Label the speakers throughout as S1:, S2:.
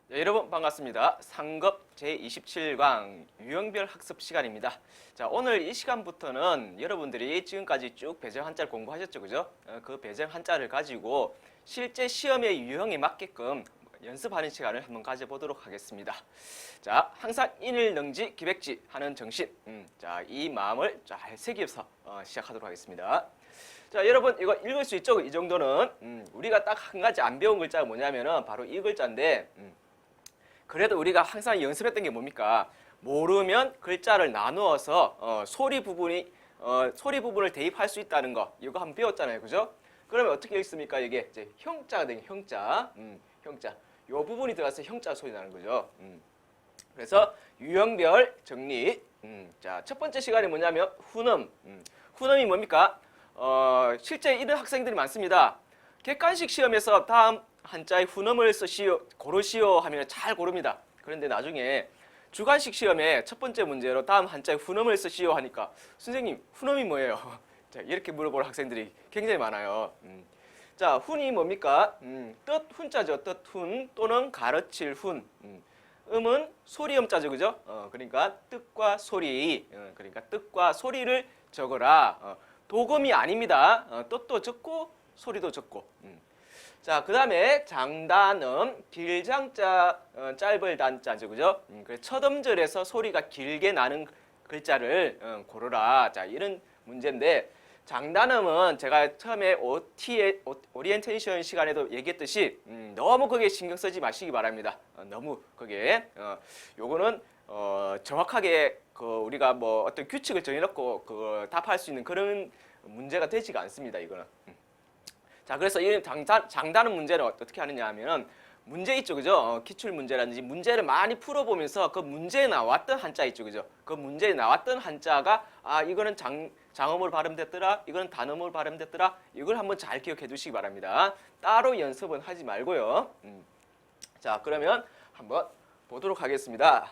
S1: 네, 여러분 반갑습니다. 상급 제27강 유형별 학습 시간입니다. 자, 오늘 이 시간부터는 여러분들이 지금까지 쭉 배정 한자를 공부하셨죠, 그죠? 그 배정 한자를 가지고 실제 시험의 유형에 맞게끔 연습하는 시간을 한번 가져보도록 하겠습니다. 자, 항상 인일능지 기백지 하는 정신, 자, 이 마음을 잘 새겨서 시작하도록 하겠습니다. 자, 여러분 이거 읽을 수 있죠? 이 정도는 우리가 딱 한 가지 안 배운 글자가 뭐냐면은 바로 이 글자인데. 그래도 우리가 항상 연습했던 게 뭡니까? 모르면 글자를 나누어서 소리 부분을 대입할 수 있다는 거 이거 한번 배웠잖아요, 그죠? 그러면 어떻게 읽습니까? 이게 이제 형자가 되는 형자, 형자. 요 부분이 들어가서 형자 소리 나는 거죠. 그래서 유형별 정리. 자, 첫 번째 시간이 뭐냐면 훈음. 훈음이 뭡니까? 실제 이런 학생들이 많습니다. 객관식 시험에서 다음 한자의 훈음을 쓰시오, 고르시오 하면 잘 고릅니다. 그런데 나중에 주관식 시험에 첫 번째 문제로 다음 한자의 훈음을 쓰시오 하니까 선생님, 훈음이 뭐예요? 자, 이렇게 물어보는 학생들이 굉장히 많아요. 자, 훈이 뭡니까? 뜻 훈자죠. 뜻 훈 또는 가르칠 훈. 음은 소리 음자죠, 그죠? 그러니까 뜻과 소리, 그러니까 뜻과 소리를 적어라. 도금이 아닙니다. 뜻도 적고 소리도 적고. 자, 그 다음에 장단음, 길장자, 짧을 단자죠, 그죠? 그래서 첫 음절에서 소리가 길게 나는 글자를 고르라. 자, 이런 문제인데, 장단음은 제가 처음에 오리엔테이션 시간에도 얘기했듯이 너무 거기에 신경 쓰지 마시기 바랍니다. 너무 거기에 요거는 정확하게 우리가 뭐 어떤 규칙을 정해놓고 답할 수 있는 그런 문제가 되지가 않습니다. 이거는. 자, 그래서 이 장단음 문제는 어떻게 하느냐 하면 문제 있죠, 그죠? 기출 문제라든지 문제를 많이 풀어보면서 그 문제에 나왔던 한자 있죠, 그죠? 그 문제에 나왔던 한자가 이거는 장음으로 발음됐더라, 이거는 단음으로 발음됐더라, 이걸 한번 잘 기억해 두시기 바랍니다. 따로 연습은 하지 말고요. 자, 그러면 한번 보도록 하겠습니다.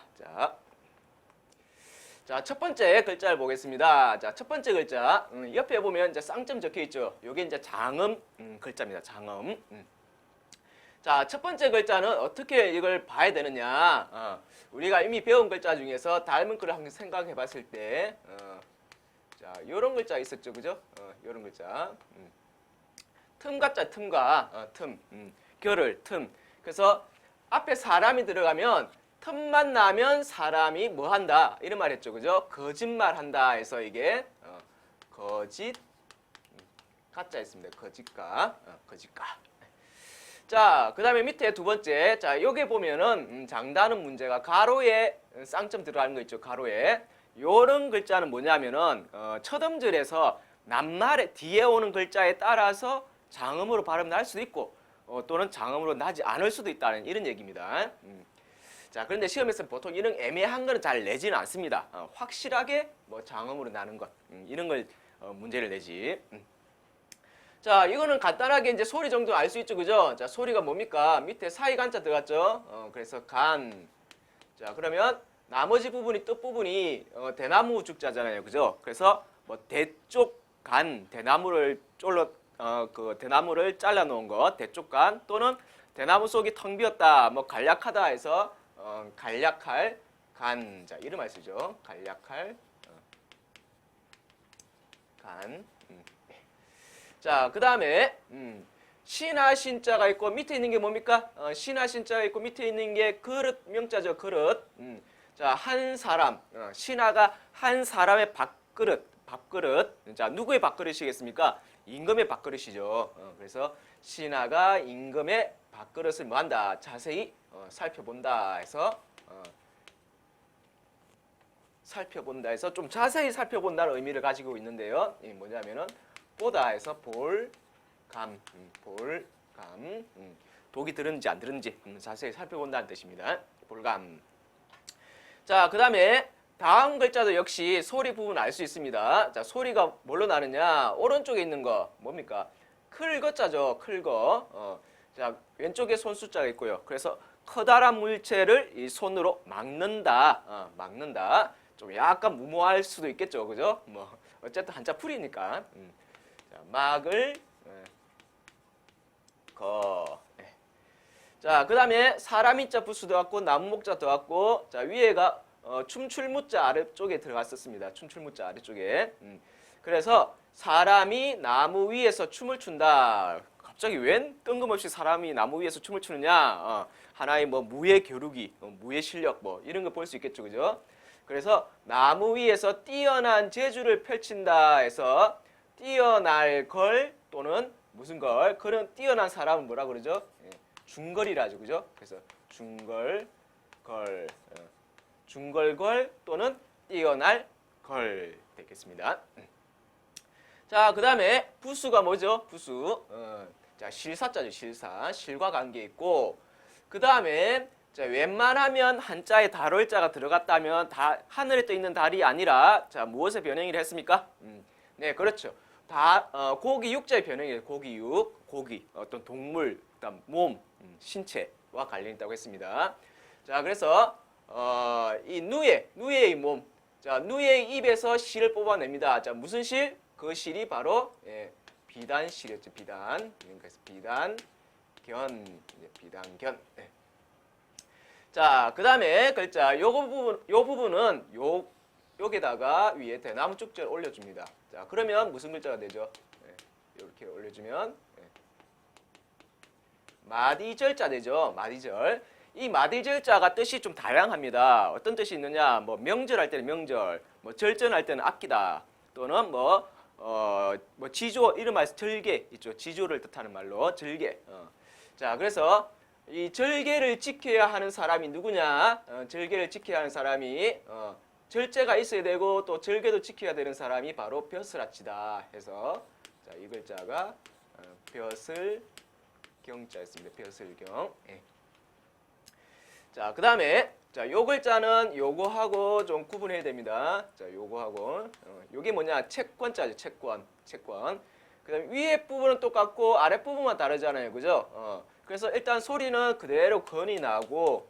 S1: 자, 첫 번째 글자를 보겠습니다. 자, 첫 번째 글자. 옆에 보면 이제 쌍점 적혀 있죠. 요게 이제 장음 글자입니다. 장음. 자, 첫 번째 글자는 어떻게 이걸 봐야 되느냐. 우리가 이미 배운 글자 중에서 닮은 글을 한번 생각해 봤을 때, 자, 요런 글자 있었죠. 그죠? 요런 글자. 틈 같자, 틈과, 틈. 결을, 틈. 그래서 앞에 사람이 들어가면 틈만 나면 사람이 뭐 한다 이런 말 했죠, 그죠? 거짓말 한다 해서 이게 거짓 가짜 있습니다. 거짓가, 거짓가. 자, 그 다음에 밑에 두 번째. 자, 여기 보면은 장단음 문제가 가로에 쌍점 들어가는 거 있죠, 가로에. 요런 글자는 뭐냐면은 첫 음절에서 낱말에 뒤에 오는 글자에 따라서 장음으로 발음 날 수도 있고 또는 장음으로 나지 않을 수도 있다는 이런 얘기입니다. 자, 그런데 시험에서 보통 이런 애매한 거는 잘 내지는 않습니다. 확실하게 뭐 장음으로 나는 것, 이런 걸 문제를 내지. 자, 이거는 간단하게 이제 소리 정도 알 수 있죠, 그죠? 자, 소리가 뭡니까? 밑에 사이 간자 들어갔죠? 그래서 간. 자, 그러면 나머지 부분이 뜻 부분이 대나무 죽자잖아요, 그죠? 그래서 뭐 대쪽 간, 대나무를 대나무를 잘라 놓은 것, 대쪽 간 또는 대나무 속이 텅 비었다, 뭐 간략하다 해서 간략할 간. 자, 이름 알 쓰죠. 간략할 간. 자, 그 다음에 신하 신자가 있고 밑에 있는 게 뭡니까? 신하 신자가 있고 밑에 있는 게 그릇 명자죠. 그릇. 자, 한 사람. 신하가 한 사람의 밥그릇. 자, 누구의 밥그릇이겠습니까? 임금의 밥그릇이죠. 그래서 신하가 임금의 밥그릇을 뭐 한다? 자세히 살펴본다 해서 살펴본다 해서 좀 자세히 살펴본다는 의미를 가지고 있는데요. 이 뭐냐면은 보다 해서 볼감, 독이 들었는지 안 들었는지 자세히 살펴본다는 뜻입니다. 볼감. 자, 그 다음에 다음 글자도 역시 소리 부분 알 수 있습니다. 자, 소리가 뭘로 나느냐? 오른쪽에 있는 거 뭡니까? 클거자죠. 클거. 자, 왼쪽에 손수자가 있고요. 그래서 커다란 물체를 이 손으로 막는다. 막는다. 좀 약간 무모할 수도 있겠죠, 그죠? 뭐 어쨌든 한자 풀이니까. 자, 막을 거. 자, 그 다음에 사람이자 부수 들어갔고 나무목자 들어갔고 자, 위에가 춤출무자 아래쪽에 들어갔었습니다. 춤출무자 아래쪽에. 그래서 사람이 나무 위에서 춤을 춘다. 갑자기 웬 뜬금없이 사람이 나무 위에서 춤을 추느냐? 하나의 뭐 무예 겨루기, 무예 실력 뭐 이런 거 볼 수 있겠죠, 그죠? 그래서 나무 위에서 뛰어난 재주를 펼친다 해서 뛰어날 걸 또는 무슨 걸 그런 뛰어난 사람은 뭐라 그러죠? 예, 중걸이라죠, 그죠? 그래서 중걸 걸 중걸걸 또는 뛰어날 걸 되겠습니다. 자, 그 다음에 부수가 뭐죠? 부수. 자, 실사자죠, 실사. 실과 관계 있고 그 다음에 자, 웬만하면 한자에 달월자가 들어갔다면 다 하늘에 떠 있는 달이 아니라 자, 무엇의 변형을 했습니까? 네, 그렇죠. 고기 육자의 변형이에요. 고기 육, 고기, 어떤 동물, 그다음 몸, 신체와 관련 있다고 했습니다. 자, 그래서 이 누에의 몸, 자, 누에의 입에서 실을 뽑아냅니다. 자, 무슨 실? 그 실이 바로 비단실이었죠. 비단. 그래서 비단견, 비단견. 네. 자, 그 다음에 글자 요 부분은 여기다가 위에 대나무 쭉지를 올려줍니다. 자, 그러면 무슨 글자가 되죠? 네, 이렇게 올려주면 마디절자 되죠. 마디절. 이 마디절자가 뜻이 좀 다양합니다. 어떤 뜻이 있느냐? 뭐 명절할 때는 명절, 뭐 절전할 때는 아끼다, 또는 뭐 지조 이런 말에서 절개 있죠. 지조를 뜻하는 말로 절개. 자, 그래서 이 절개를 지켜야 하는 사람이 누구냐? 절개를 지켜야 하는 사람이 절제가 있어야 되고 또 절개도 지켜야 되는 사람이 바로 벼슬아치다 해서 자, 이 글자가 벼슬경자였습니다. 벼슬경. 예. 자, 그 다음에 자, 요 글자는 요거하고 좀 구분해야 됩니다. 자, 요거하고 요게 뭐냐? 채권자죠. 채권. 그 다음에 위에 부분은 똑같고 아래 부분만 다르잖아요. 그죠? 그래서 일단 소리는 그대로 건이 나고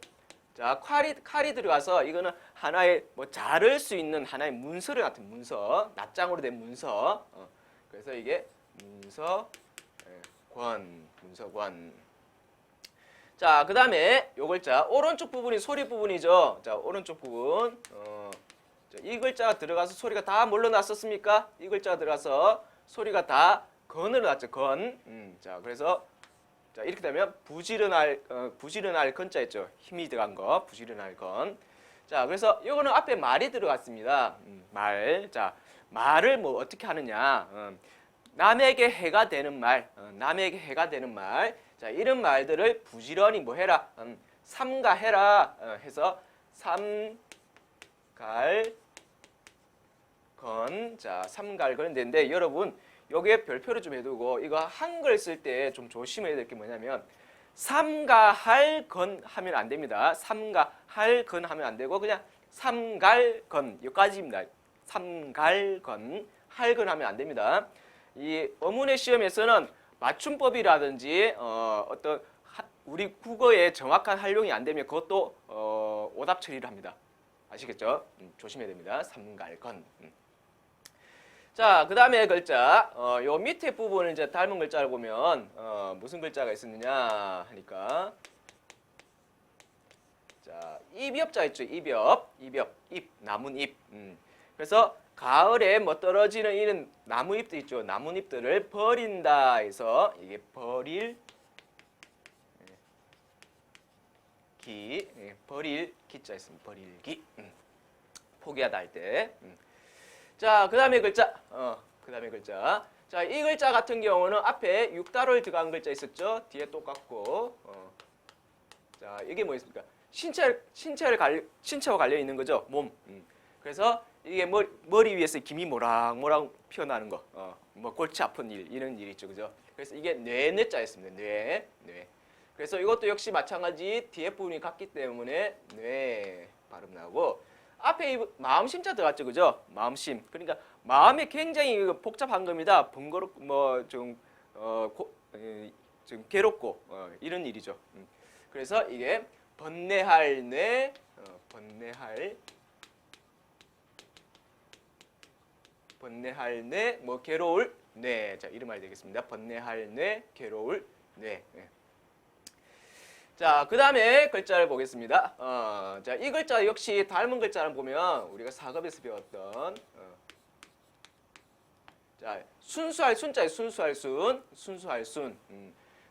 S1: 자, 칼이 들어가서 이거는 하나의 뭐 자를 수 있는 하나의 문서를 같은 문서, 낱장으로 된 문서. 그래서 이게 문서권. 자, 그 다음에 요 글자 오른쪽 부분이 소리 부분이죠. 자, 오른쪽 부분. 이 글자가 들어가서 소리가 다 뭘로 났었습니까? 이 글자가 들어가서 소리가 다 건으로 났죠. 건. 자, 그래서 자, 이렇게 되면 부지런할 건자 있죠. 힘이 들어간 거. 부지런할 건. 자, 그래서 이거는 앞에 말이 들어갔습니다. 말. 자, 말을 뭐 어떻게 하느냐? 남에게 해가 되는 말. 남에게 해가 되는 말. 자, 이런 말들을 부지런히 뭐 해라? 삼가해라 해서 삼갈건. 자, 삼갈건 되는데 여러분 여기에 별표를 좀 해두고 이거 한글 쓸 때 좀 조심해야 될 게 뭐냐면 삼가할건 하면 안 됩니다. 삼가할건 하면 안 되고 그냥 삼갈건 여기까지입니다. 삼갈건 할건 하면 안 됩니다. 이 어문의 시험에서는 맞춤법이라든지 어떤 우리 국어의 정확한 활용이 안 되면 그것도 오답 처리를 합니다. 아시겠죠? 조심해야 됩니다. 삼갈건. 자, 그 다음에 글자 요 밑에 부분을 이제 닮은 글자를 보면 무슨 글자가 있었느냐 하니까 자, 입엽자 있죠. 입, 나뭇잎. 그래서 가을에 뭐 떨어지는 이런 나무잎들 있죠. 나뭇잎들을 버린다 해서 이게 버릴 버릴 기자 있습니다. 버릴기. 포기하다 할 때. 자, 그 다음에 글자. 자, 이 글자 같은 경우는 앞에 육달월 들어간 글자 있었죠. 뒤에 똑같고. 자, 이게 뭐 있습니까? 신체와 관련 있는 거죠. 몸. 그래서 이게 머리 위에서 김이 모락모락 피어나는 거, 뭐 골치 아픈 일 이런 일이 있죠, 그죠? 그래서 이게 뇌자였습니다. 뇌. 그래서 이것도 역시 마찬가지 뒤에 부분이 같기 때문에 뇌 발음 나고 앞에 마음심자 들어갔죠, 그죠? 마음심. 그러니까 마음이 굉장히 복잡한 겁니다. 번거롭고 좀 괴롭고 이런 일이죠. 그래서 이게 번뇌할 뇌, 번뇌할 뇌, 뭐 괴로울 뇌. 자, 이런 말이 되겠습니다. 번뇌할 뇌, 괴로울 뇌. 자, 그 다음에 글자를 보겠습니다. 자, 이 글자 역시 닮은 글자를 보면 우리가 사급에서 배웠던 자, 순수할 순자에 순수할 순, 순수할 순.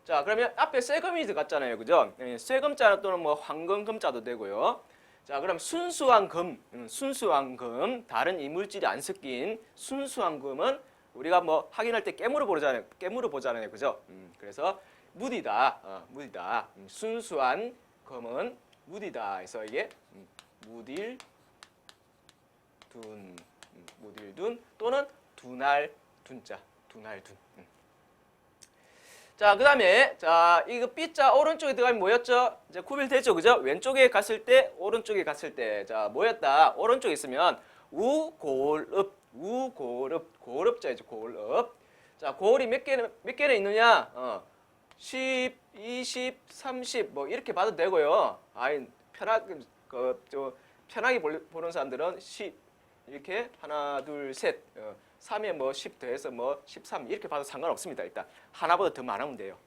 S1: 자, 그러면 앞에 쇠금이 들어갔잖아요, 그죠? 쇠금자 또는 뭐 황금금자도 되고요. 자, 그럼 순수한 금, 순수한 금, 다른 이물질이 안 섞인 순수한 금은 우리가 뭐 확인할 때 깨물어 보잖아요, 그죠? 그래서 무디다, 무디다. 순수한 금은 무디다. 해서 이게 무딜둔, 무딜둔 또는 두날 둔자, 두날 둔. 자, 그 다음에, 자, 이거 B자 오른쪽에 들어가면 뭐였죠? 이제 구별되죠, 그죠? 왼쪽에 갔을 때, 오른쪽에 갔을 때, 자, 뭐였다? 오른쪽에 있으면 우골읍, 우골읍, 고을읍자이죠, 고을읍. 자, 고을이 몇 개나 있느냐? 10, 20, 30, 뭐, 이렇게 봐도 되고요. 아이, 편하게 보는 사람들은 10, 이렇게, 하나, 둘, 셋. 3에 뭐 10 더해서 뭐 13 이렇게 봐도 상관없습니다. 일단 하나보다 더 많으면 돼요.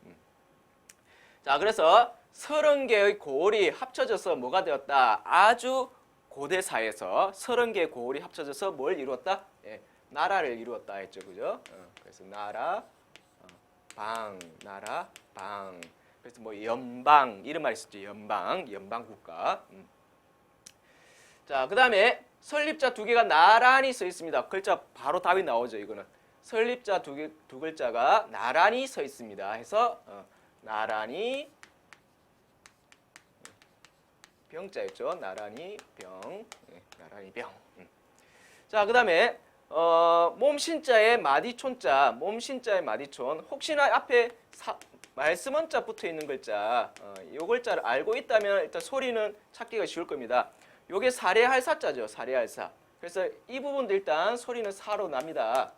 S1: 자, 그래서 30개의 고을이 합쳐져서 뭐가 되었다? 아주 고대사에서 30개의 고을이 합쳐져서 뭘 이루었다? 예, 나라를 이루었다 했죠. 그죠? 그래서 나라, 나라, 방. 그래서 뭐 연방 이런 말이 있었죠. 연방 국가. 자, 그 다음에 설립자 두 개가 나란히 서 있습니다. 글자 바로 답이 나오죠. 이거는 설립자 두 글자가 나란히 서 있습니다. 해서 나란히 병자였죠. 나란히 병, 나란히 병. 자, 그 다음에 몸신자의 마디촌자, 몸신자의 마디촌. 혹시나 앞에 말씀원자 붙어 있는 글자, 이 글자를 알고 있다면 일단 소리는 찾기가 쉬울 겁니다. 요게 사례할 사자죠. 사례할 사. 그래서 이 부분도 일단 소리는 사로 납니다.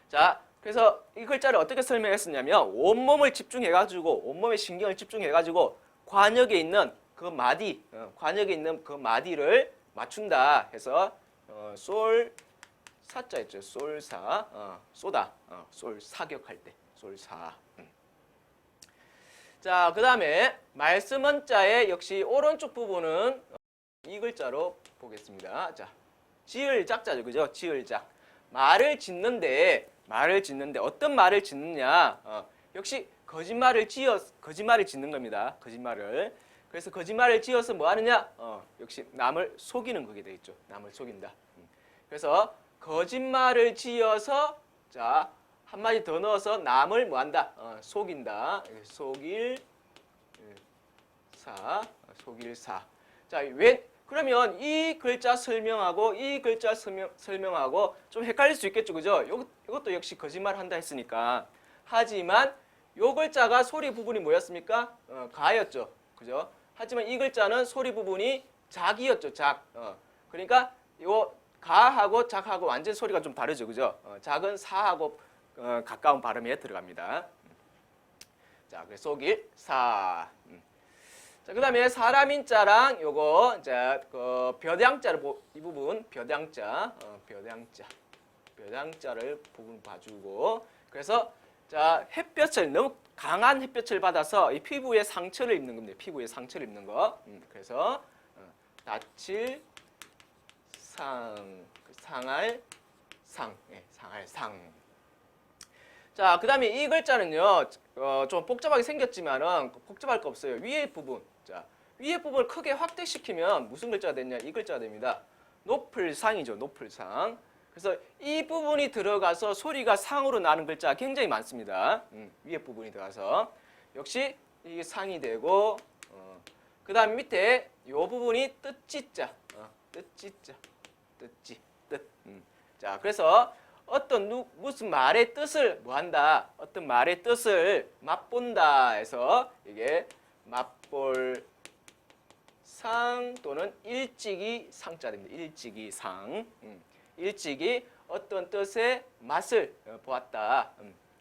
S1: 자, 그래서 이 글자를 어떻게 설명했었냐면 온몸을 집중해가지고 온몸의 신경을 집중해가지고 관역에 있는 그 마디, 관역에 있는 그 마디를 맞춘다 해서 솔 사자 있죠. 솔사, 쏘다, 솔 사격할 때 솔사. 자, 그 다음에 말씀원자의 역시 오른쪽 부분은 이 글자로 보겠습니다. 자, 지을작자죠, 그죠? 지을작. 말을 짓는데 어떤 말을 짓느냐? 역시 거짓말을 짓는 겁니다. 거짓말을. 그래서 거짓말을 지어서 뭐 하느냐? 역시 남을 속이는 거게 되겠죠. 남을 속인다. 그래서 거짓말을 지어서 자, 한마디 더 넣어서 남을 뭐 한다? 속인다. 속일 사. 자, 그러면 이 글자 설명하고 이 글자 설명하고 좀 헷갈릴 수 있겠죠, 그죠? 이것도 역시 거짓말 한다 했으니까. 하지만 요 글자가 소리 부분이 뭐였습니까? 가였죠, 그죠? 하지만 이 글자는 소리 부분이 작이었죠, 작. 그러니까 요 가하고 작하고 완전 소리가 좀 다르죠, 그죠? 작은 사하고 가까운 발음에 들어갑니다. 자, 그래서 속일 사. 자, 그다음에 사람인자랑 요거 이제 그 벼대양자를 이 부분 벼대양자, 벼대양자를 부분 봐주고 그래서 자, 햇볕을 너무 강한 햇볕을 받아서 이 피부에 상처를 입는 겁니다. 피부에 상처를 입는 거. 그래서 다칠 상할 상, 상할 상. 자, 그 다음에 이 글자는요, 좀 복잡하게 생겼지만은 복잡할 거 없어요. 위에 부분. 자, 위에 부분을 크게 확대시키면 무슨 글자가 됐냐? 이 글자가 됩니다. 높을 상이죠. 높을 상. 그래서 이 부분이 들어가서 소리가 상으로 나는 글자가 굉장히 많습니다. 위에 부분이 들어가서. 역시 이게 상이 되고, 그 다음 밑에 이 부분이 뜻지자. 뜻지자. 뜻지. 뜻. 자, 그래서 어떤 무슨 말의 뜻을 뭐 한다? 어떤 말의 뜻을 맛본다 해서 이게 맛볼 상 또는 일찍이 상자 됩니다. 일찍이 상. 일찍이 어떤 뜻의 맛을 보았다.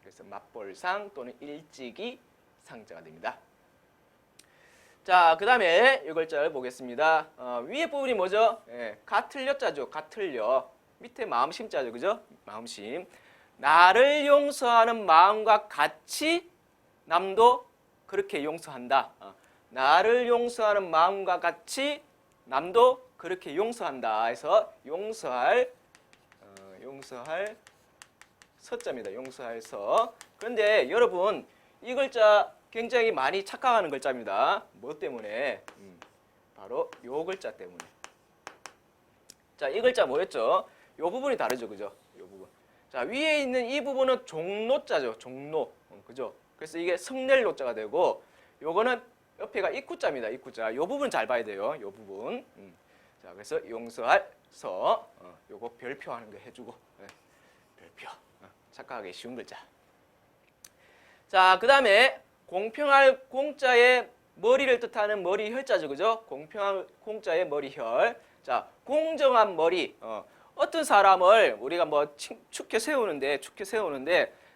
S1: 그래서 맛볼 상 또는 일찍이 상자가 됩니다. 자, 그 다음에 이 글자를 보겠습니다. 위에 부분이 뭐죠? 가틀려자죠. 가틀려. 밑에 마음심자죠. 그죠? 마음심. 나를 용서하는 마음과 같이 남도 그렇게 용서한다. 나를 용서하는 마음과 같이 남도 그렇게 용서한다. 해서 용서할 서자입니다. 용서할 서. 그런데 여러분 이 글자 굉장히 많이 착각하는 글자입니다. 뭐 때문에? 바로 요 글자 때문에. 자, 이 글자 뭐였죠? 요 부분이 다르죠, 그죠? 요 부분. 자, 위에 있는 이 부분은 종로자죠, 종로. 그죠? 그래서 이게 성낼 노자가 되고, 요거는 옆에가 입구자입니다, 입구자. 요 부분 잘 봐야 돼요, 요 부분. 자, 그래서 용서할 서, 요거 별표하는 거 해주고, 별표. 착각하기 쉬운 글자. 자, 그 다음에 공평할 공자의 머리를 뜻하는 머리혈자죠, 그죠? 공평한 공자의 머리혈. 자, 공정한 머리. 어떤 사람을 우리가 뭐 축켜 세우는데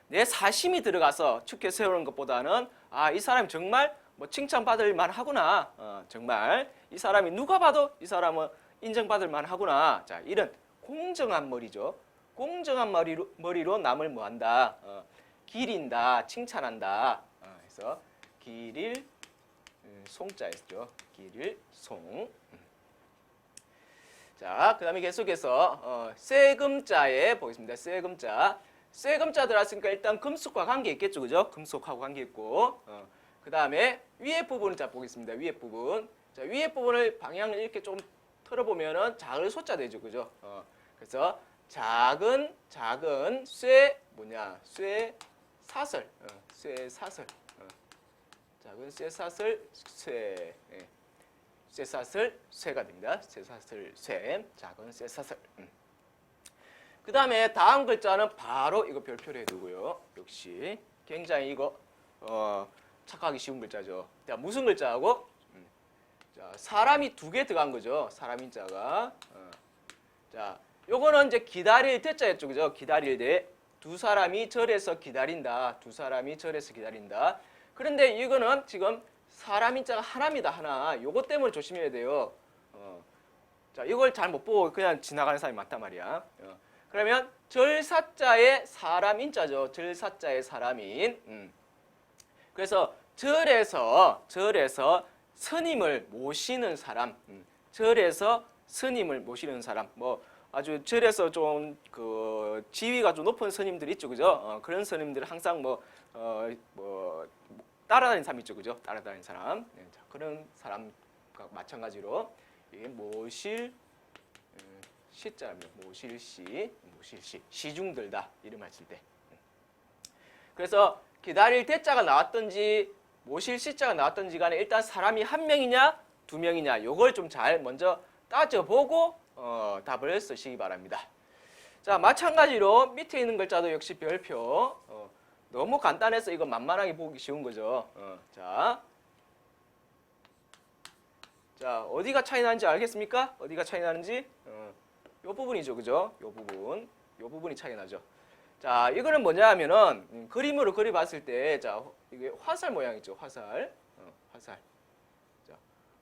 S1: 내 사심이 들어가서 축켜 세우는 것보다는 이 사람이 정말 뭐 칭찬받을 만하구나. 정말 이 사람이 누가 봐도 이 사람은 인정받을 만하구나. 자, 이런 공정한 머리죠. 공정한 머리로 남을 뭐한다? 기린다, 칭찬한다. 그래서 기릴 송자였죠. 기릴 송. 자, 그 다음에 계속해서 세금자에 보겠습니다. 세금자. 세금자 들어왔으니까 일단 금속과 관계 있겠죠. 그죠? 금속하고 관계 있고. 그 다음에 위에 부분을 자 보겠습니다. 위에 부분. 자, 위에 부분을 방향을 이렇게 좀 틀어보면은 작을 소자 되죠. 그죠? 그래서 작은 쇠 뭐냐? 쇠 사슬. 쇠 사슬. 작은 쇠 사슬 쇠. 쇠사슬 쇠가 됩니다. 쇠사슬 쇠. 작은 쇠사슬. 그 다음에 다음 글자는 바로 이거 별표를 해두고요. 역시 굉장히 이거 착각하기 쉬운 글자죠. 자, 무슨 글자하고? 자, 사람이 두 개 들어간 거죠. 사람 인자가. 자, 요거는 이제 기다릴 대자였죠. 그죠? 기다릴 대. 두 사람이 절에서 기다린다. 두 사람이 절에서 기다린다. 그런데 이거는 지금 사람 인자가 하나입니다. 하나. 요것 때문에 조심해야 돼요. 자, 이걸 잘 못 보고 그냥 지나가는 사람이 많단 말이야. 그러면 절사자의 사람 인자죠. 절사자의 사람인. 그래서 절에서 스님을 모시는 사람. 절에서 스님을 모시는 사람. 뭐 아주 절에서 좀 그 지위가 좀 높은 스님들 있죠. 그죠? 그런 스님들 항상 뭐 따라다니는 사람 있죠. 그죠? 따라다니는 사람. 네, 자, 그런 사람과 마찬가지로 이게 모실 시자입니다. 모실시. 시중들다. 이름을 쓸 때. 그래서 기다릴 대자가 나왔든지 모실 시자가 나왔든지 간에 일단 사람이 한 명이냐 두 명이냐 요걸 좀 잘 먼저 따져보고 답을 쓰시기 바랍니다. 자, 마찬가지로 밑에 있는 글자도 역시 별표. 너무 간단해서 이거 만만하게 보기 쉬운 거죠. 자, 어디가 차이 나는지 알겠습니까? 어디가 차이 나는지? 요 부분이죠. 그죠? 요 부분이 차이 나죠. 자, 이거는 뭐냐 하면은 그림으로 그려봤을 때, 자, 이게 화살 모양이죠. 화살. 화살. 자,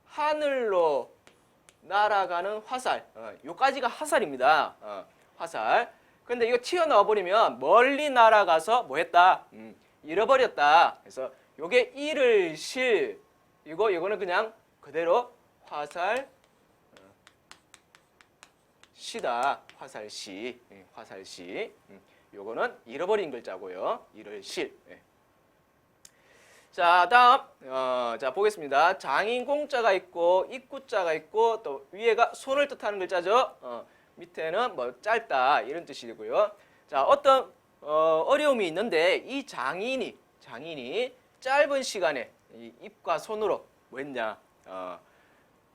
S1: 하늘로 날아가는 화살. 요까지가 화살입니다. 화살. 근데 이거 튀어나와 버리면 멀리 날아가서 뭐 했다? 잃어버렸다. 그래서 요게 이를 실. 이거는 그냥 그대로 화살 시다. 화살시. 화살시. 요거는 잃어버린 글자고요. 이를 실. 자, 다음 자 보겠습니다. 장인 공자가 있고 입구자가 있고 또 위에가 손을 뜻하는 글자죠. 밑에는 뭐 짧다 이런 뜻이고요. 자, 어떤 어려움이 있는데 이 장인이 짧은 시간에 이 입과 손으로 뭐 했냐?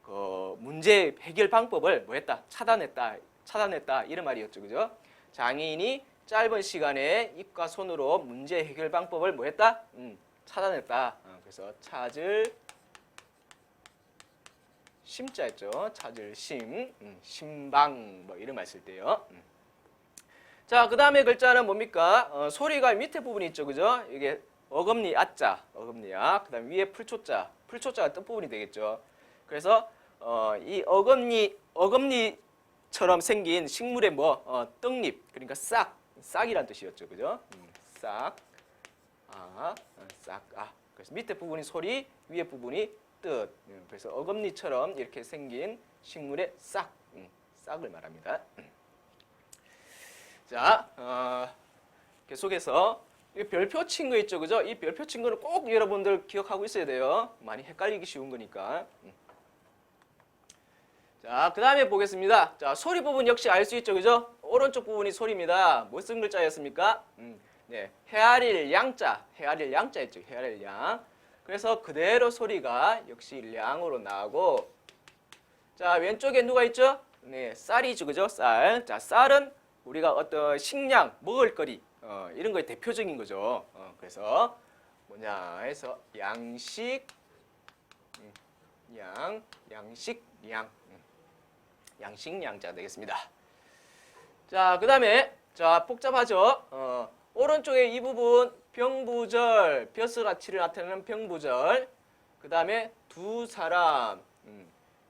S1: 그 문제 해결 방법을 뭐 했다? 차단했다 이런 말이었죠. 그죠? 장인이 짧은 시간에 입과 손으로 문제 해결 방법을 뭐 했다? 차단했다. 그래서 찾을 심자였죠. 찾을 심, 심방 뭐 이런 말 쓸 때요. 자, 그 다음에 글자는 뭡니까? 소리가 밑에 부분이 있죠. 그죠? 이게 어금니 아자, 어금니야. 그 다음에 위에 풀초자가 뜻부분이 되겠죠. 그래서 이 어금니처럼 생긴 식물의 뭐 떡잎, 그러니까 싹이란 뜻이었죠. 그죠? 싹, 그래서 밑에 부분이 소리, 위에 부분이 뜻. 그래서 어금니처럼 이렇게 생긴 식물의 싹, 싹을 말합니다. 자, 계속해서 이 별표 친 거 있죠, 그죠? 이 별표 친 거는 꼭 여러분들 기억하고 있어야 돼요. 많이 헷갈리기 쉬운 거니까. 자, 그 다음에 보겠습니다. 자, 소리 부분 역시 알 수 있죠, 그죠? 오른쪽 부분이 소리입니다. 무슨 글자였습니까? 네, 헤아릴 양자, 헤아릴 양자 있죠, 헤아릴 양. 그래서 그대로 소리가 역시 량으로 나오고, 자, 왼쪽에 누가 있죠? 네, 쌀이죠, 그죠? 쌀. 자, 쌀은 우리가 어떤 식량, 먹을거리, 이런 거에 대표적인 거죠. 그래서 뭐냐 해서 양식, 양식, 양식, 양자 되겠습니다. 자, 그 다음에, 자, 복잡하죠? 오른쪽에 이 부분, 병부절, 벼슬아치를 나타내는 병부절. 그 다음에 두 사람,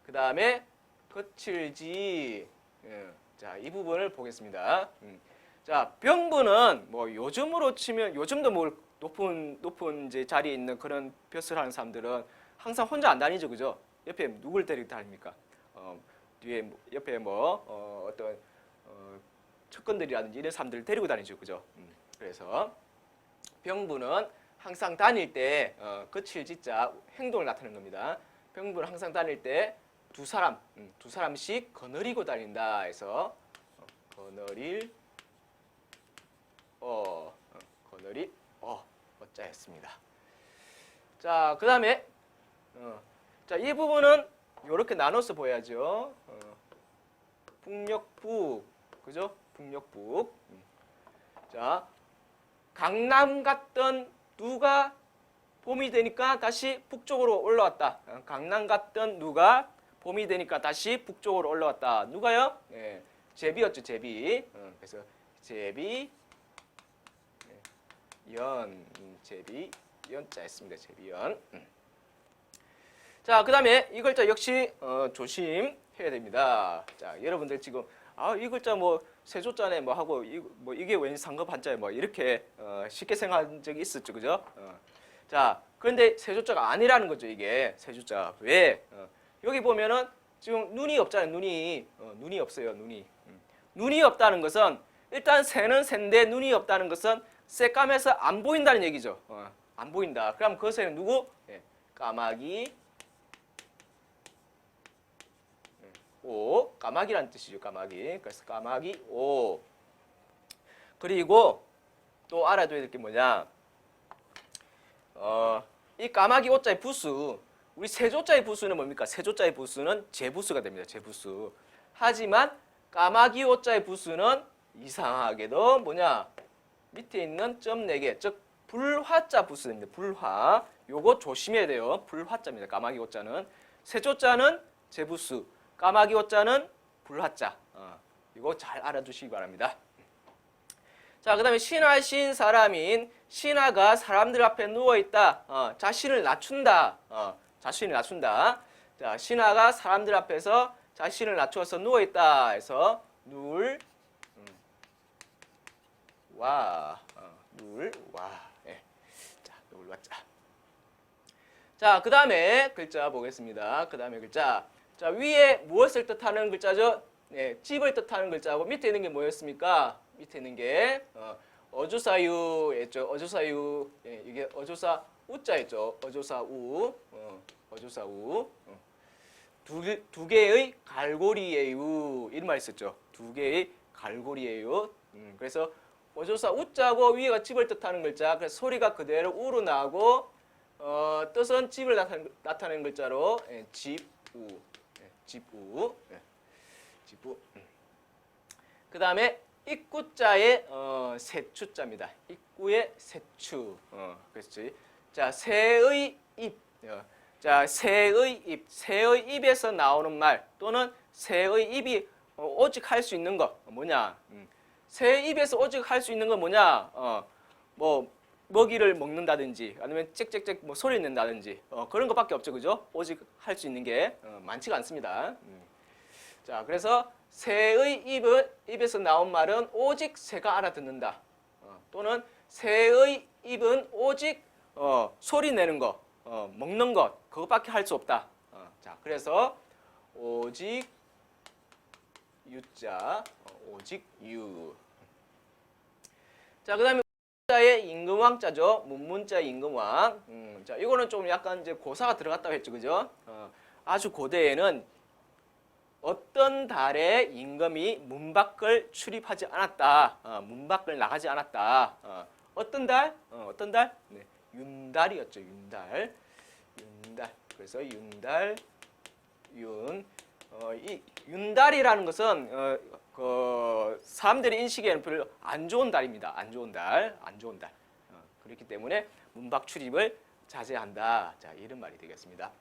S1: 그 다음에 거칠지. 자, 이 부분을 보겠습니다. 자, 병부는 뭐 요즘으로 치면 요즘도 뭐 높은 이제 자리에 있는 그런 벼슬 하는 사람들은 항상 혼자 안 다니죠, 그죠? 옆에 누굴 데리고 다닙니까? 뒤에 옆에 뭐 어떤 척건들이라든지 이런 사람들을 데리고 다니죠, 그죠? 그래서 병부는 항상 다닐 때 거칠 지자 행동을 나타내는 겁니다. 병부는 항상 다닐 때 두 사람씩 거느리고 다닌다 해서 거느릴 거느리 어자였습니다. 자, 그 다음에 자, 이 부분은 이렇게 나눠서 보여야죠. 북녘북, 그죠? 북녘북. 자, 강남 갔던 누가 봄이 되니까 다시 북쪽으로 올라왔다. 강남 갔던 누가 봄이 되니까 다시 북쪽으로 올라왔다. 누가요? 네, 제비였죠, 제비. 그래서 제비, 제비, 연자였습니다. 제비연. 자, 그 다음에 이 글자 역시 조심해야 됩니다. 자, 여러분들 지금 이 글자 뭐 세조자네 뭐 하고 뭐 이게 왠지 상급 한자에 뭐 이렇게 쉽게 생각한 적이 있었죠, 그죠? 자, 그런데 세조자가 아니라는 거죠, 이게 세조자. 왜? 여기 보면은 지금 눈이 없잖아요, 눈이. 눈이 없어요, 눈이. 눈이 없다는 것은 일단 새는 샌데 눈이 없다는 것은 새까매서 안 보인다는 얘기죠. 안 보인다. 그럼 그 새는 누구? 까마귀. 오, 까마귀라는 뜻이죠, 까마귀. 그래서 까마귀 오. 그리고 또 알아둬야 될 게 뭐냐? 이 까마귀 오자의 부수, 우리 세조자의 부수는 뭡니까? 세조자의 부수는 제부수가 됩니다. 제부수. 하지만 까마귀 오자의 부수는 이상하게도 뭐냐? 밑에 있는 점 4개, 즉 불화자 부수입니다. 불화. 요거 조심해야 돼요. 불화자입니다. 까마귀 오자는. 세조자는 제부수, 까마귀 오자는 불화자. 이거 잘 알아두시기 바랍니다. 자, 그 다음에 신하신 사람인, 신하가 사람들 앞에 누워있다. 자신을 낮춘다. 자신을 낮춘다. 자, 신하가 사람들 앞에서 자신을 낮추어서 누워있다 해서 눌, 와, 눌, 와. 예. 자, 눌, 와, 자. 자, 그 다음에 글자 보겠습니다. 그 다음에 글자. 자, 위에 무엇을 뜻하는 글자죠? 네, 집을 뜻하는 글자고 밑에 있는 게 뭐였습니까? 밑에 있는 게 어조사유였죠. 어조사유. 예, 이게 어조사 우자였죠. 어조사 우. 어조사 우. 두 개의 갈고리예요. 이런 말 있었죠. 두 개의 갈고리예요. 그래서 어조사 우자고 위에가 집을 뜻하는 글자. 그래서 소리가 그대로 우로 나고 뜻은 집을 나타내는 글자로 집우. 집우. 집우. 그 다음에 입구자의 세추자입니다. 입구의 세추. 그렇지. 자, 새의 입. 자, 새의 입. 새의 입에서 나오는 말 또는 새의 입이 오직 할 수 있는 것 뭐냐? 새의 입에서 오직 할 수 있는 건 뭐냐? 뭐 먹이를 먹는다든지 아니면 짹짹짹 뭐 소리 낸다든지 그런 것밖에 없죠, 그죠? 오직 할 수 있는 게 많지가 않습니다. 자, 그래서 새의 입에서 나온 말은 오직 새가 알아듣는다. 또는 새의 입은 오직 소리 내는 거, 먹는 것, 그것밖에 할 수 없다. 자, 그래서 오직 유자, 오직 유. 자, 그다음에 문자의 임금왕자죠. 문문자 임금왕. 자, 이거는 좀 약간 이제 고사가 들어갔다고 했죠, 그죠? 아주 고대에는 어떤 달에 임금이 문 밖을 출입하지 않았다. 문 밖을 나가지 않았다. 어떤 달? 어떤 달? 네, 윤달이었죠. 윤달. 윤달. 그래서 윤달, 이 윤달이라는 것은 그 사람들의 인식에는 별로 안 좋은 달입니다. 안 좋은 달, 안 좋은 달. 그렇기 때문에 문밖 출입을 자제한다. 자, 이런 말이 되겠습니다.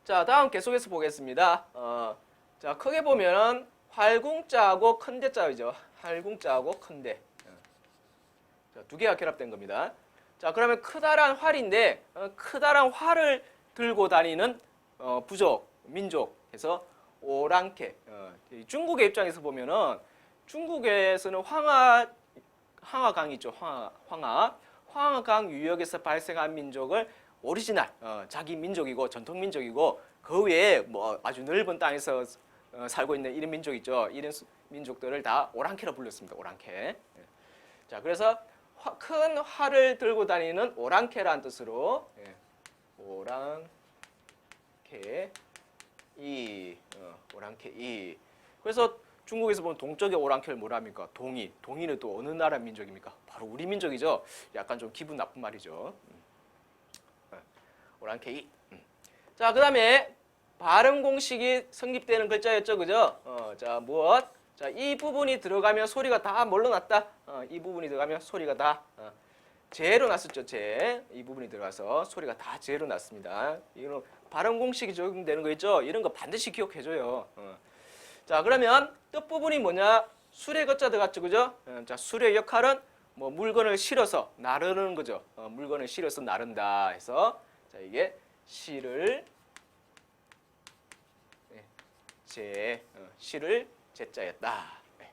S1: 자, 다음 계속해서 보겠습니다. 자, 크게 보면은 활궁자하고 큰대자이죠. 활궁자하고 큰대. 자, 두 개가 결합된 겁니다. 자, 그러면 크다란 활인데 크다란 활을 들고 다니는 부족, 민족 해서 오랑캐. 중국의 입장에서 보면은 중국에서는 황하강 있죠. 황하강 유역에서 발생한 민족을 오리지널 자기 민족이고 전통 민족이고 그 외에 뭐 아주 넓은 땅에서 살고 있는 이런 민족 있죠. 이런 민족들을 다 오랑캐로 불렀습니다. 오랑캐. 자, 그래서 큰 활을 들고 다니는 오랑캐라는 뜻으로 오랑캐 오랑캐 이. 그래서 중국에서 보면 동쪽의 오랑캐를 뭐라 합니까? 동이. 동이는 또 어느 나라 민족입니까? 바로 우리 민족이죠. 약간 좀 기분 나쁜 말이죠. 오랑캐 이. 자, 그 다음에 발음 공식이 성립되는 글자였죠. 그죠? 자, 무엇? 자, 이 부분이 들어가면 소리가 다 뭘로 났다? 이 부분이 들어가면 소리가 다 제로 났었죠. 제. 이 부분이 들어가서 소리가 다 제로 났습니다. 이거는 발음 공식이 적용되는 거 있죠? 이런 거 반드시 기억해줘요. 자, 그러면 뜻 부분이 뭐냐? 수레 것자 들어갔죠. 그죠? 자, 수레 역할은 뭐 물건을 실어서 나르는 거죠. 물건을 실어서 나른다 해서 자, 이게 실을 실을 제자였다. 네.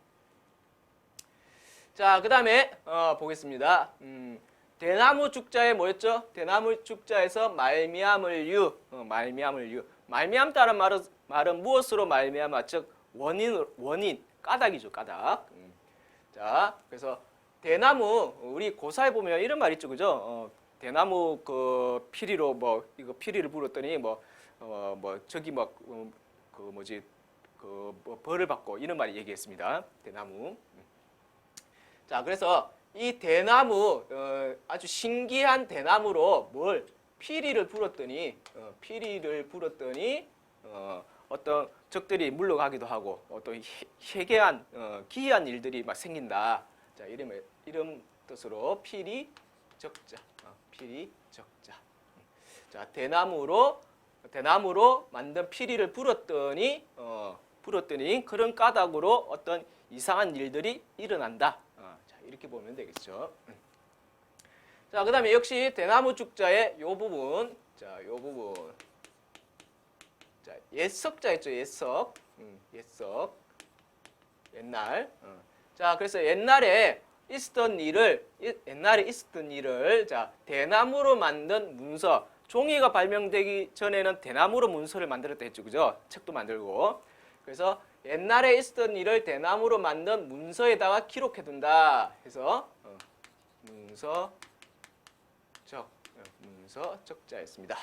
S1: 자, 그 다음에 보겠습니다. 대나무 죽자에 뭐였죠? 대나무 죽자에서 말미암을 유, 말미암을 유. 말미암다는 말은 무엇으로 말미암아? 즉 원인, 까닭이죠, 까닭. 자, 그래서 대나무 우리 고사에 보면 이런 말 있죠, 그죠? 대나무 그 피리로 뭐 이거 피리를 불었더니 뭐 저기 막 그 뭐지 뭐 벌을 받고 이런 말이 얘기했습니다. 대나무. 자, 그래서 이 대나무 아주 신기한 대나무로 뭘 피리를 불었더니 어떤 적들이 물러가기도 하고 어떤 희귀한 기이한 일들이 막 생긴다. 자, 이름 뜻으로 피리 적자. 피리 적자. 자, 대나무로 만든 피리를 불었더니 그런 까닭으로 어떤 이상한 일들이 일어난다. 자, 이렇게 보면 되겠죠. 자, 그다음에 역시 대나무 죽자의 요 부분. 자, 요 부분. 자, 옛석자 있죠. 옛석. 옛석. 옛날. 자, 그래서 옛날에 있었던 일을 자, 대나무로 만든 문서. 종이가 발명되기 전에는 대나무로 문서를 만들었다 했죠. 그죠? 책도 만들고. 그래서 옛날에 있었던 일을 대나무로 만든 문서에다가 기록해둔다 해서 문서적자였습니다.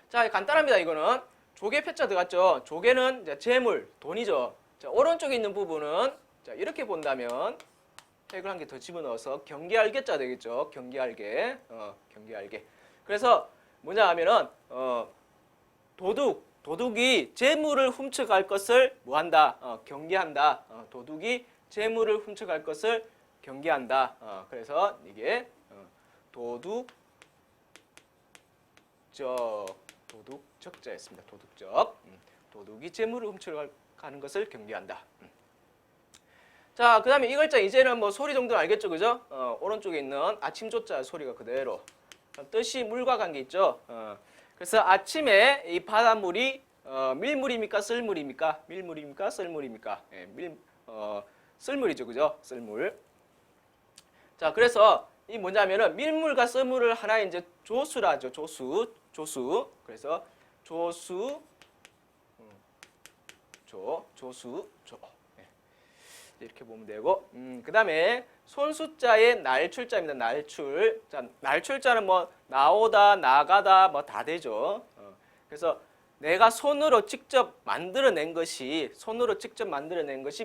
S1: 자, 간단합니다. 이거는 조개 표자 들어갔죠. 조개는 이제 재물, 돈이죠. 자, 오른쪽에 있는 부분은 자, 이렇게 본다면 획을 한 개 더 집어넣어서 경계알개자 되겠죠. 경계알개. 경계알개. 그래서 뭐냐 하면은 도둑이 재물을 훔쳐갈 것을 뭐한다? 경계한다. 도둑이 재물을 훔쳐갈 것을 경계한다. 그래서 이게 도둑적자였습니다. 도둑적. 도둑이 재물을 훔쳐가는 것을 경계한다. 자, 그 다음에 이 글자 이제는 뭐 소리 정도는 알겠죠, 그죠? 오른쪽에 있는 아침조자 소리가 그대로. 뜻이 물과 관계 있죠. 그래서 아침에 이 바닷물이 밀물입니까, 썰물입니까? 밀물입니까, 썰물입니까? 예, 쓸물이죠, 그죠? 쓸물. 자, 그래서 이 뭐냐면은 밀물과 썰물을 하나의 이제 조수라 하죠. 조수. 그래서 조수, 조수. 네. 이렇게 보면 되고, 그다음에 손수자의 날출자입니다. 날출. 자, 날출자는 뭐 나오다, 나가다 뭐 다 되죠. 그래서 내가 손으로 직접 만들어낸 것이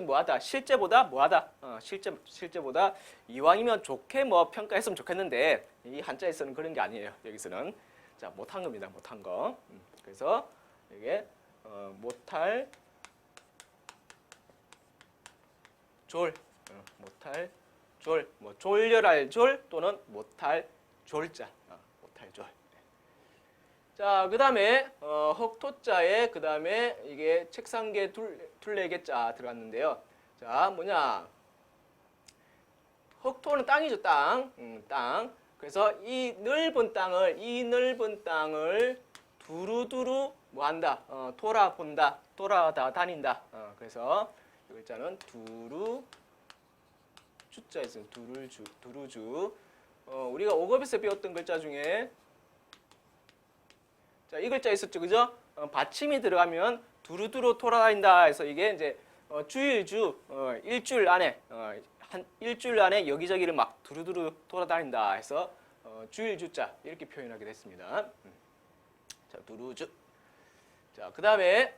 S1: 뭐하다? 실제보다 뭐하다? 실제보다 이왕이면 좋게 뭐 평가했으면 좋겠는데 이 한자에서는 그런 게 아니에요. 여기서는 자 못한 겁니다. 못한 거. 그래서 이게 못할 졸, 못할 졸, 뭐 졸렬할 졸 또는 못할 졸자, 못할 졸. 자, 그 다음에 헉토자에 그 다음에 이게 책상계 둘레개자 들어갔는데요. 자, 뭐냐? 헉토는 땅이죠, 땅. 땅. 그래서 이 넓은 땅을 두루두루 뭐한다? 돌아본다, 돌아다닌다. 그래서 이 글자는 주자 있어요. 두루주. 우리가 5급에서 배웠던 글자 중에 자, 이 글자 있었죠, 그죠? 받침이 들어가면 두루두루 돌아다닌다 해서 이게 이제 주일주 일주일 안에 한 일주일 안에 여기저기를 막 두루두루 돌아다닌다 해서 주일주자 이렇게 표현하게 됐습니다. 자, 두루주. 자, 그다음에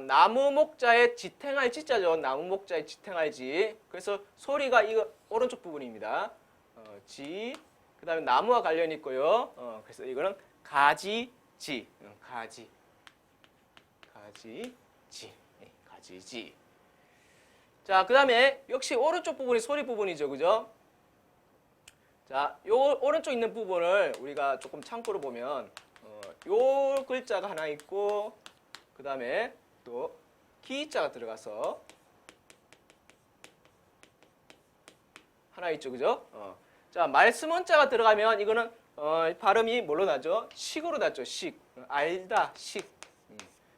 S1: 나무 목자의 지탱할 지자죠. 나무 목자의 지탱할 지. 그래서 소리가 이거 오른쪽 부분입니다. 그다음에 나무와 관련이 있고요. 그래서 이거는 가지지. 자, 그다음에 역시 오른쪽 부분이 소리 부분이죠. 그죠? 자, 요 오른쪽 있는 부분을 우리가 조금 참고로 보면 요 글자가 하나 있고 그다음에 또 기자가 들어가서 하나 있죠. 그죠? 자, 말씀원자가 들어가면 이거는 발음이 뭘로 나죠? 식으로 나죠. 식. 알다. 식.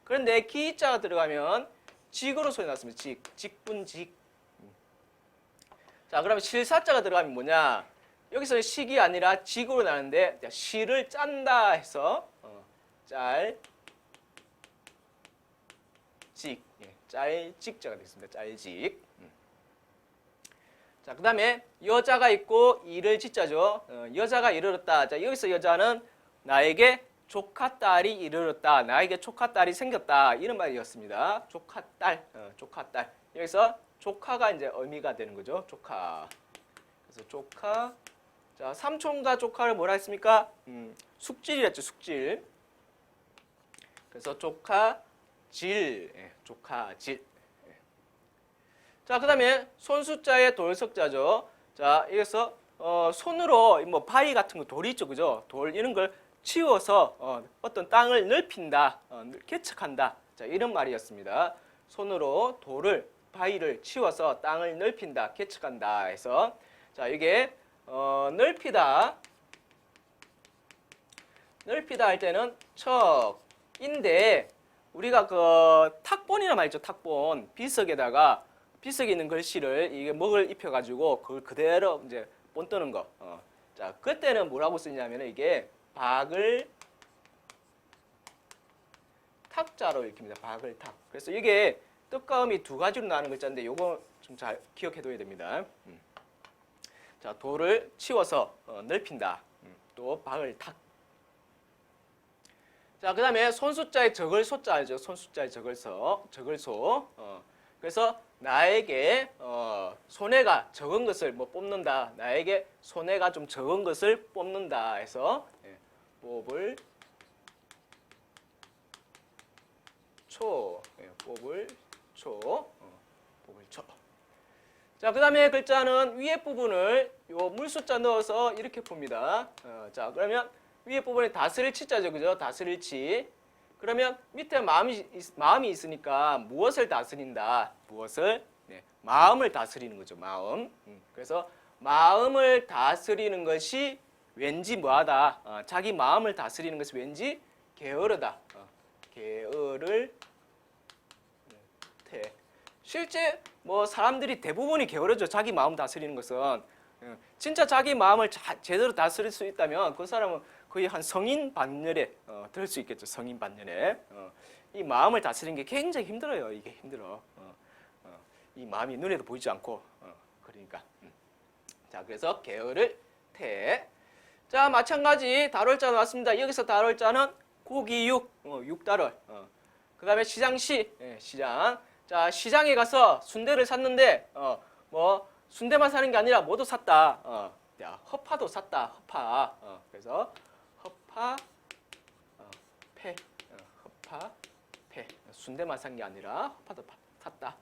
S1: 그런데 기자가 들어가면 직으로 소리 났습니다. 직분직. 자, 그러면 실사자가 들어가면 뭐냐? 여기서는 식이 아니라 직으로 나는데 시를 짠다 해서 짤직자가 되겠습니다. 짤직. 자, 그 다음에 여자가 있고 이를 짓자죠. 여자가 이르렀다. 자, 여기서 여자는 나에게 조카딸이 이르렀다. 나에게 조카딸이 생겼다. 이런 말이었습니다. 조카딸. 여기서 조카가 이제 의미가 되는 거죠. 조카. 그래서 조카. 자, 삼촌과 조카를 뭐라 했습니까? 숙질이랬죠. 숙질. 그래서 조카질. 조카질. 자, 그 다음에 손수자의 돌석자죠. 자, 여기서 손으로 뭐 바위 같은 거 돌이 있죠. 그죠? 돌 이런 걸 치워서 어떤 땅을 넓힌다, 개척한다. 자, 이런 말이었습니다. 손으로 바위를 치워서 땅을 넓힌다, 개척한다 해서 자, 이게 넓히다 할 때는 척인데 우리가 그 탁본이란 말이죠. 탁본 비석에 있는 글씨를 이게 먹을 입혀가지고 그걸 그대로 이제 본 뜨는 거. 자, 그때는 뭐라고 쓰냐면은 이게 박을 탁자로 읽힙니다. 박을 탁. 그래서 이게 뜻가음이 두 가지로 나는 글자인데 요거 좀 잘 기억해둬야 됩니다. 자, 돌을 치워서 넓힌다. 또 박을 탁. 자, 그다음에 손수자의 적을소자 알죠? 손수자의 적을소. 그래서 나에게 손해가 적은 것을 뭐 뽑는다. 나에게 손해가 좀 적은 것을 뽑는다 해서 뽑을 초. 뽑을 초. 자, 그다음에 글자는 위에 부분을 요 물숫자 넣어서 이렇게 풉니다. 자, 그러면 위에 부분에 다스릴 치자죠. 그죠? 다스릴 치. 그러면 밑에 마음이 있으니까 무엇을 다스린다? 마음을 다스리는 거죠. 마음. 그래서 마음을 다스리는 것이 왠지 뭐하다. 자기 마음을 다스리는 것이 왠지 게으르다. 게으를 태. 실제 뭐 사람들이 대부분이 게으르죠. 자기 마음 다스리는 것은. 진짜 자기 마음을 제대로 다스릴 수 있다면 그 사람은 거의 한 성인 반열에 들 수 있겠죠. 성인 반열에. 이 마음을 다스리는 게 굉장히 힘들어요. 이게 힘들어. 이 마음이 눈에도 보이지 않고. 그러니까. 자, 그래서 게으를 태. 자, 마찬가지 다룰 자 나왔습니다. 여기서 다룰 자는 고기육, 육다룰. 그 다음에 시장시, 시장. 자, 시장에 가서 순대를 샀는데, 뭐, 순대만 사는 게 아니라 뭐도 샀다. 야, 허파도 샀다. 허파. 그래서 허파, 폐. 허파, 폐. 순대만 산 게 아니라 허파도 샀다.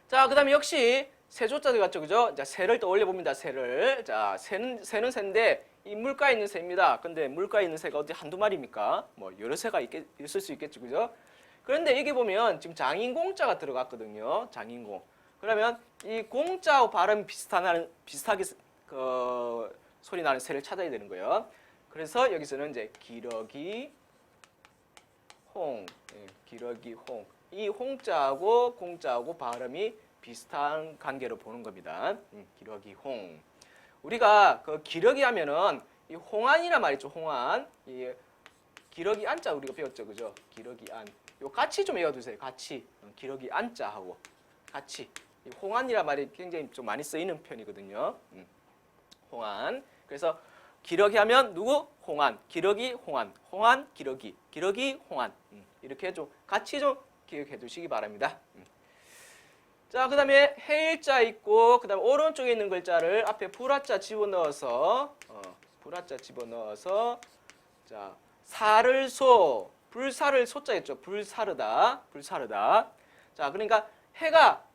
S1: 자, 그 다음에 역시 세조자들 같죠, 그죠? 자, 새를 떠올려 봅니다. 새를. 자, 새는 새인데 이 물가에 있는 새입니다. 근데 물가에 있는 새가 어디 한두 마리입니까? 뭐 여러 새가 있을 수 있겠죠, 그죠? 그런데 여기 보면 지금 장인공자가 들어갔거든요. 장인공. 그러면 이 공자하고 발음이 비슷하게 소리 나는 새를 찾아야 되는 거예요. 그래서 여기서는 이제 기러기 홍, 기러기 홍. 이 홍자하고 공자하고 발음이 비슷한 관계로 보는 겁니다. 기러기 홍. 우리가 그 기러기 하면은 이 홍안이란 말이죠. 홍안. 이 기러기 안자 우리가 배웠죠, 그죠? 기러기 안. 요 같이 좀 외워두세요. 같이. 기러기 안자하고 같이. 이 홍안이란 말이 굉장히 좀 많이 쓰이는 편이거든요. 홍안. 그래서 기러기 하면 누구? 홍안. 기러기 홍안. 홍안 기러기. 기러기 홍안. 이렇게 좀 같이 좀 기억해 두시기 바랍니다. 자, 그 다음에 해일자 있고, 그 다음에 오른쪽에 있는 글자를 앞에 불화자 집어넣어서, 자, 사를 소, 불사를 소자였죠. 불사르다, 불사르다. 자, 그러니까 해가,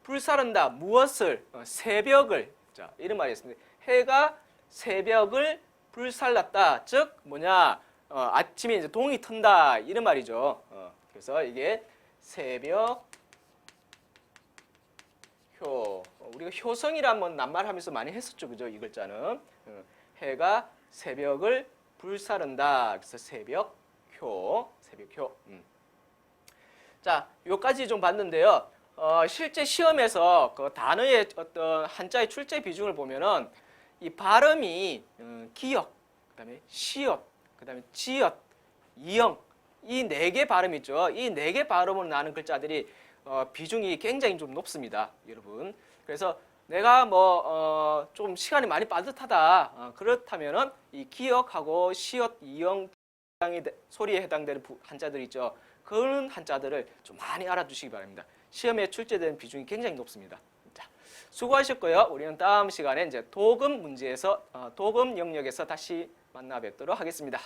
S1: 불사른다, 무엇을, 새벽을, 자, 이런 말이 있습니다. 해가 새벽을 불살랐다. 즉, 뭐냐, 아침에 이제 동이 튼다. 이런 말이죠. 그래서 이게 새벽, 우리가 효성이라 한번 낱말하면서 많이 했었죠, 그죠? 이 글자는 해가 새벽을 불사른다. 그래서 새벽효. 자, 요까지 좀 봤는데요. 실제 시험에서 그 단어의 어떤 한자의 출제 비중을 보면은 이 발음이 기역, 그다음에 시옷, 그다음에 지읒, 이형 이 네 개 발음 있죠. 이 네 개 발음으로 나는 글자들이 비중이 굉장히 좀 높습니다, 여러분. 그래서 내가 뭐 좀 시간이 많이 빠듯하다 그렇다면은 이 기역하고 시옷, 이형 소리에 해당되는 한자들 있죠. 그런 한자들을 좀 많이 알아두시기 바랍니다. 시험에 출제되는 비중이 굉장히 높습니다. 자, 수고하셨고요. 우리는 다음 시간에 이제 도금 문제에서 도금 영역에서 다시 만나 뵙도록 하겠습니다.